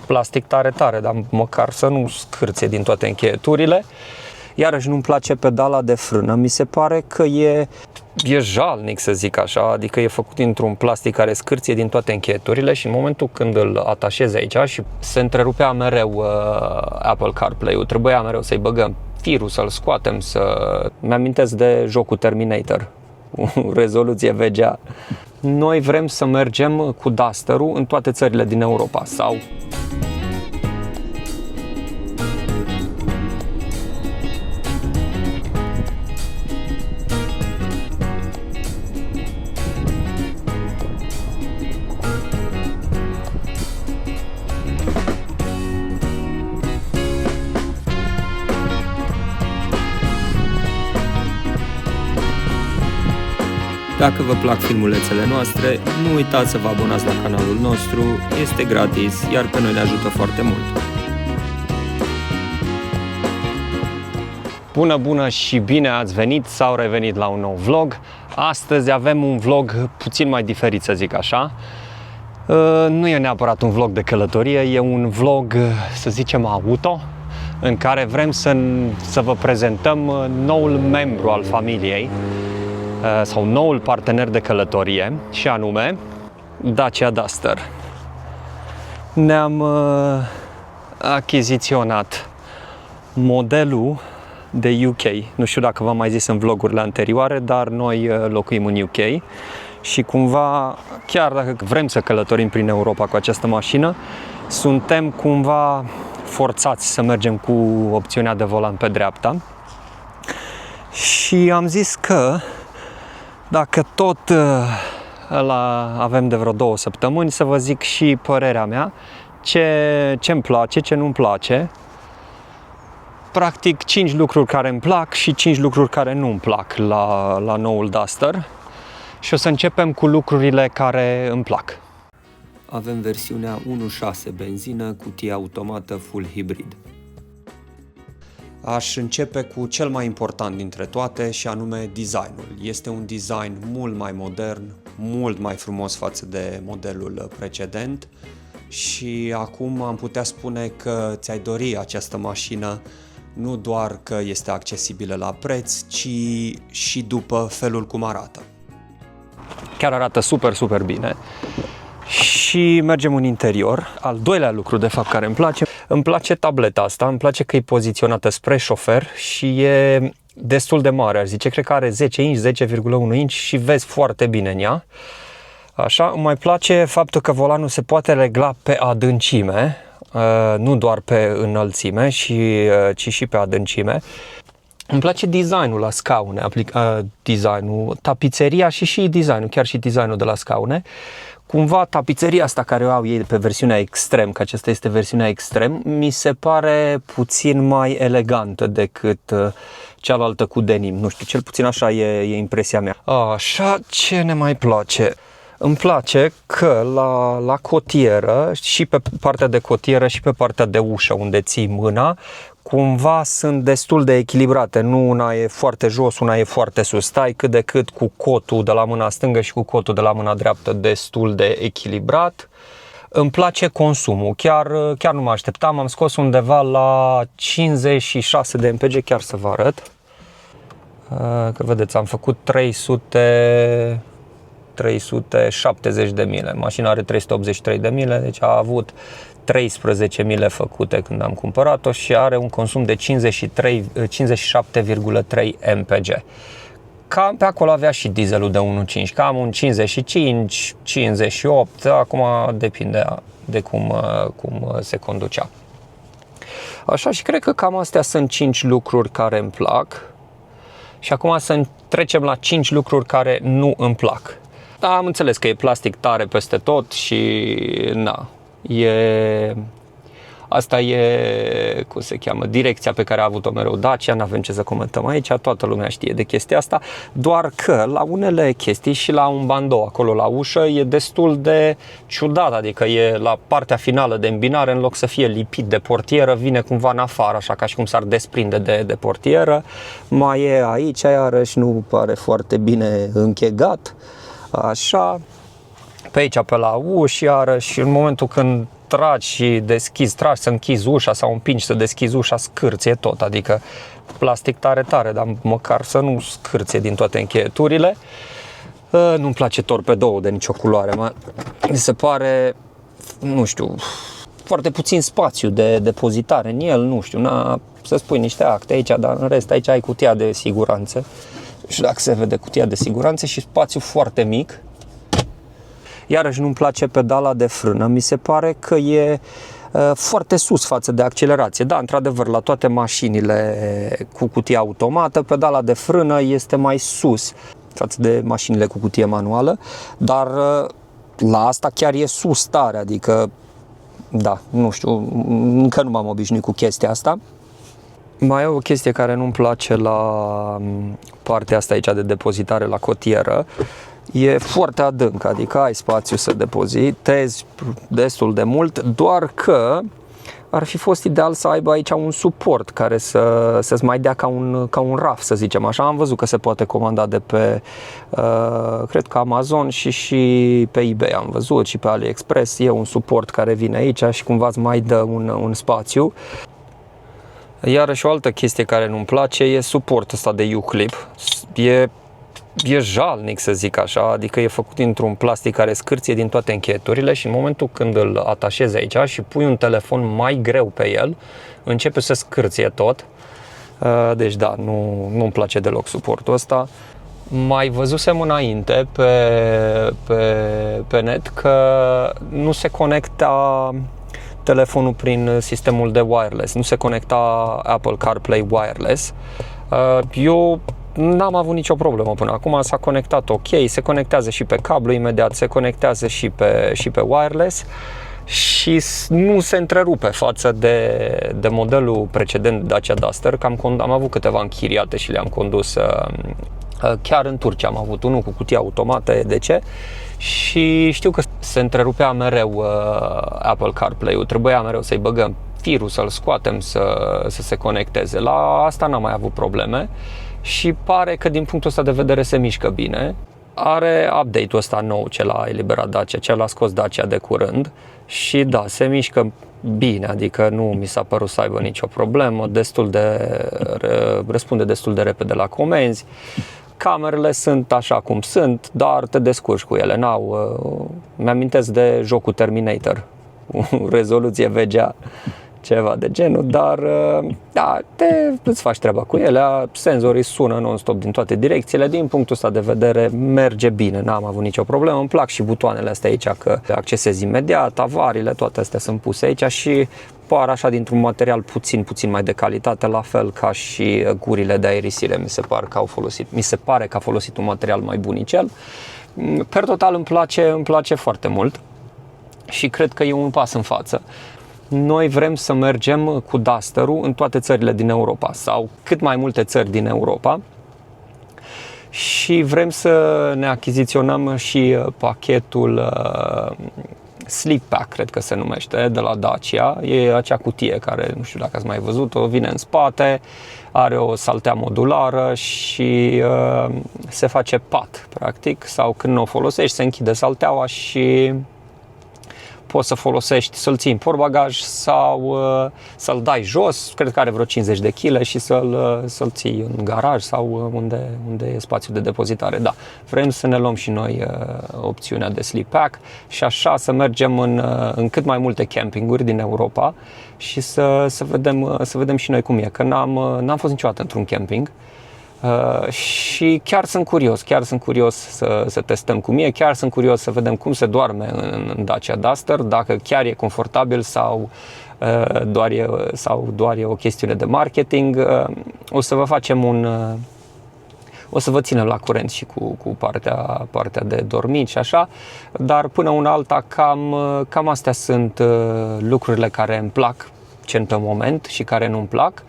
plastic tare, dar măcar să nu scârție din toate încheieturile. Iarăși nu-mi place pedala de frână, mi se pare că e jalnic, să zic așa, adică e făcut dintr-un plastic care scârție din toate încheieturile și în momentul când îl atașezi aici și se întrerupea mereu Apple CarPlay-ul, trebuia mereu să-i băgăm firul, să-l scoatem, Mi-amintesc de jocul Terminator, rezoluție VGA. Noi vrem să mergem cu Duster-ul în toate țările din Europa sau... Dacă vă plac filmulețele noastre, nu uitați să vă abonați la canalul nostru, este gratis, iar pe noi ne ajută foarte mult. Bună și bine ați venit sau revenit la un nou vlog. Astăzi avem un vlog puțin mai diferit, să zic așa. Nu e neapărat un vlog de călătorie, e un vlog, să zicem, auto, în care vrem să vă prezentăm noul membru al familiei sau noul partener de călătorie, și anume Dacia Duster. Ne-am achiziționat modelul de UK. Nu știu dacă v-am mai zis în vlogurile anterioare, dar noi locuim în UK și cumva, chiar dacă vrem să călătorim prin Europa cu această mașină, suntem cumva forțați să mergem cu opțiunea de volan pe dreapta. Și am zis că dacă tot avem de vreo 2 săptămâni, să vă zic și părerea mea, ce îmi place, ce nu-mi place. Practic 5 lucruri care îmi plac și 5 lucruri care nu îmi plac la noul Duster. Și o să începem cu lucrurile care îmi plac. Avem versiunea 1.6 benzină, cutie automată full hibrid. Aș începe cu cel mai important dintre toate și anume designul. Este un design mult mai modern, mult mai frumos față de modelul precedent și acum am putea spune că ți-ai dori această mașină nu doar că este accesibilă la preț, ci și după felul cum arată. Chiar arată super bine. Și mergem în interior. Al doilea lucru, de fapt, care îmi place tableta asta, îmi place că e poziționată spre șofer și e destul de mare, aș zice, cred că are 10 inch, 10,1 inch și vezi foarte bine în ea. Așa, îmi mai place faptul că volanul se poate regla pe adâncime, nu doar pe înălțime, ci și pe adâncime. Îmi place designul la scaune, designul, tapiseria și designul, chiar și designul de la scaune. Cumva tapiseria asta care o au ei pe versiunea Extreme, că aceasta este versiunea Extreme, mi se pare puțin mai elegantă decât cealaltă cu denim. Nu știu, cel puțin așa e impresia mea. Așa, ce ne mai place? Îmi place că la cotieră, și pe partea de cotieră și pe partea de ușă unde ții mâna, cumva sunt destul de echilibrate. Nu una e foarte jos, una e foarte sus. Stai cât de cât cu cotul de la mâna stângă și cu cotul de la mâna dreaptă destul de echilibrat. Îmi place consumul. Chiar nu mă așteptam. Am scos undeva la 56 de mpg, chiar să vă arăt. Că vedeți, am făcut 370 de mile. Mașina are 383 de mile, deci a avut 13 mile făcute când am cumpărat-o și are un consum de 57,3 mpg. Cam pe acolo avea și dieselul de 1.5, cam un 55, 58, acum depinde de cum se conducea. Așa, și cred că cam astea sunt 5 lucruri care îmi plac. Și acum să trecem la 5 lucruri care nu îmi plac. Da, am înțeles că e plastic tare peste tot și asta e, cum se cheamă, direcția pe care a avut-o mereu Dacia, n-avem ce să comentăm aici, toată lumea știe de chestia asta, doar că la unele chestii și la un bandou acolo la ușă e destul de ciudat, adică e la partea finală de îmbinare, în loc să fie lipit de portieră, vine cumva în afară, așa ca și cum s-ar desprinde de portieră, mai e aici, iarăși nu pare foarte bine închegat, așa. Pe aici, pe la uși, iarăși, în momentul când tragi și deschizi, tragi să închizi ușa sau împingi să deschizi ușa, scârție tot, adică plastic tare, dar măcar să nu scârție din toate încheieturile. Nu-mi place torpedoul de nicio culoare, mi se pare, nu știu, foarte puțin spațiu de depozitare în el, nu știu, să spui niște acte aici, dar în rest aici ai cutia de siguranță. Și dacă se vede cutia de siguranță și spațiu foarte mic. Iarăși nu-mi place pedala de frână, mi se pare că e foarte sus față de accelerație. Da, într-adevăr, la toate mașinile cu cutie automată, pedala de frână este mai sus față de mașinile cu cutie manuală, dar la asta chiar e sus tare, adică, da, nu știu, încă nu m-am obișnuit cu chestia asta. Mai e o chestie care nu-mi place la partea asta aici de depozitare la cotieră. E foarte adânc, adică ai spațiu să depozitezi destul de mult, doar că ar fi fost ideal să aibă aici un suport care să-ți mai dea ca un raf, să zicem așa. Am văzut că se poate comanda de pe, cred că Amazon și pe eBay am văzut și pe AliExpress. E un suport care vine aici și cumva îți mai dă un spațiu. Iarăși o altă chestie care nu-mi place e suportul ăsta de U-clip. E jalnic, să zic așa, adică e făcut dintr-un plastic care scârție din toate încheieturile și în momentul când îl atașezi aici și pui un telefon mai greu pe el, începe să scârție tot. Deci da, nu-mi place deloc suportul ăsta. Mai văzusem înainte pe net că nu se conecta telefonul prin sistemul de wireless, nu se conecta Apple CarPlay wireless. Eu n-am avut nicio problemă până acum, s-a conectat ok, se conectează și pe cablu imediat, se conectează și pe wireless și nu se întrerupe față de modelul precedent Dacia Duster, că am avut câteva închiriate și le-am condus chiar în Turcia, am avut unul cu cutie automată EDC și știu că se întrerupea mereu Apple CarPlay-ul, trebuia mereu să-i băgăm firul, să-l scoatem să se conecteze. La asta n-am mai avut probleme și pare că din punctul ăsta de vedere se mișcă bine. Are update-ul ăsta nou ce l-a eliberat Dacia, ce l-a scos Dacia de curând și da, se mișcă bine, adică nu mi s-a părut să aibă nicio problemă, răspunde destul de repede la comenzi. Camerele sunt așa cum sunt, dar te descurci cu ele. Mi-amintesc de jocul Terminator, rezoluție VGA, ceva de genul, dar da, îți faci treaba cu ele, senzorii sună non-stop din toate direcțiile, din punctul ăsta de vedere merge bine, n-am avut nicio problemă, îmi plac și butoanele astea aici că accesezi imediat, avariile, toate astea sunt puse aici și par așa dintr-un material puțin mai de calitate, la fel ca și gurile de aerisire, mi se pare că a folosit un material mai bunicel. Per total îmi place foarte mult și cred că e un pas în față. Noi vrem să mergem cu Duster-ul în toate țările din Europa sau cât mai multe țări din Europa și vrem să ne achiziționăm și pachetul Sleep Pack, cred că se numește, de la Dacia. E acea cutie care, nu știu dacă ați mai văzut-o, vine în spate, are o saltea modulară și se face pat, practic, sau când nu o folosești, se închide salteaua și poți să folosești, să-l ții în portbagaj sau să-l dai jos, cred că are vreo 50 de kg și să-l ții în garaj sau unde e spațiu de depozitare. Da, vrem să ne luăm și noi opțiunea de Sleep Pack și așa să mergem în cât mai multe campinguri din Europa și să vedem și noi cum e, că n-am fost niciodată într-un camping. Și chiar sunt curios să testăm cum e, chiar sunt curios să vedem cum se doarme în Dacia Duster, dacă chiar e confortabil sau doar e o chestiune de marketing. O să vă ținem la curent și cu partea de dormit și așa, dar până una alta cam astea sunt lucrurile care îmi plac pe moment și care nu-mi plac.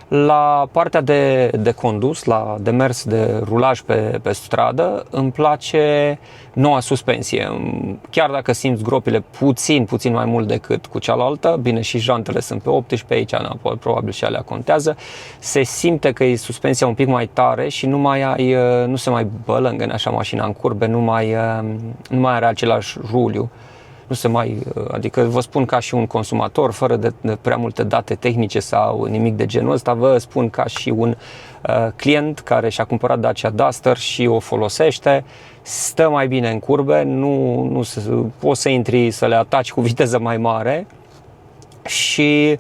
La partea de condus, de mers, de rulaj pe stradă, îmi place noua suspensie. Chiar dacă simți gropile puțin mai mult decât cu cealaltă, bine, și jantele sunt pe 18, aici probabil și alea contează, se simte că e suspensia un pic mai tare și nu se mai bălângă așa mașina în curbe, nu mai are același ruliu. nu se mai, adică vă spun ca și un consumator, fără de prea multe date tehnice sau nimic de genul ăsta, vă spun ca și un client care și-a cumpărat Dacia Duster și o folosește, stă mai bine în curbe, nu poți să intri să le ataci cu viteză mai mare și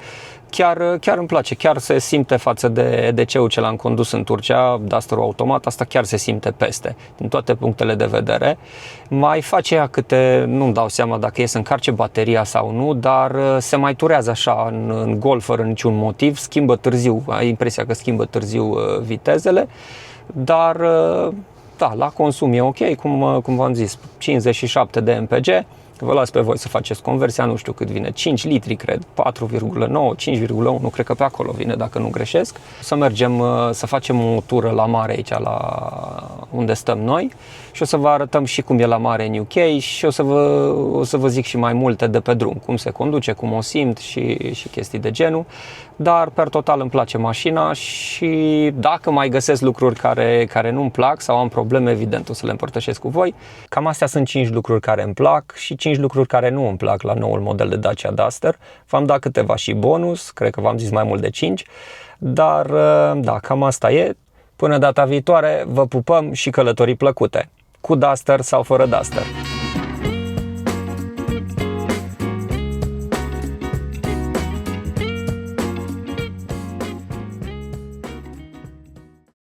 chiar îmi place, chiar se simte față de EDC-ul ce l-am condus în Turcia, Duster-ul automat, asta chiar se simte peste, din toate punctele de vedere. Mai face ea câte, nu-mi dau seama dacă e să încarce bateria sau nu, dar se mai turează așa în gol fără niciun motiv, schimbă târziu, ai impresia că schimbă târziu vitezele, dar da, la consum e ok, cum v-am zis, 57 de MPG. Vă las pe voi să faceți conversia, nu știu cât vine, 5 litri cred, 4,9, 5,1, cred că pe acolo vine dacă nu greșesc. Să mergem, să facem o tură la mare aici, la unde stăm noi și o să vă arătăm și cum e la mare în UK și o să vă zic și mai multe de pe drum, cum se conduce, cum o simt și chestii de genul. Dar per total îmi place mașina și dacă mai găsesc lucruri care nu-mi plac sau am probleme, evident o să le împărtășesc cu voi. Cam astea sunt 5 lucruri care îmi plac și 5 lucruri care nu îmi plac la noul model de Dacia Duster. V-am dat câteva și bonus, cred că v-am zis mai mult de 5, dar da, cam asta e. Până data viitoare, vă pupăm și călătorii plăcute, cu Duster sau fără Duster.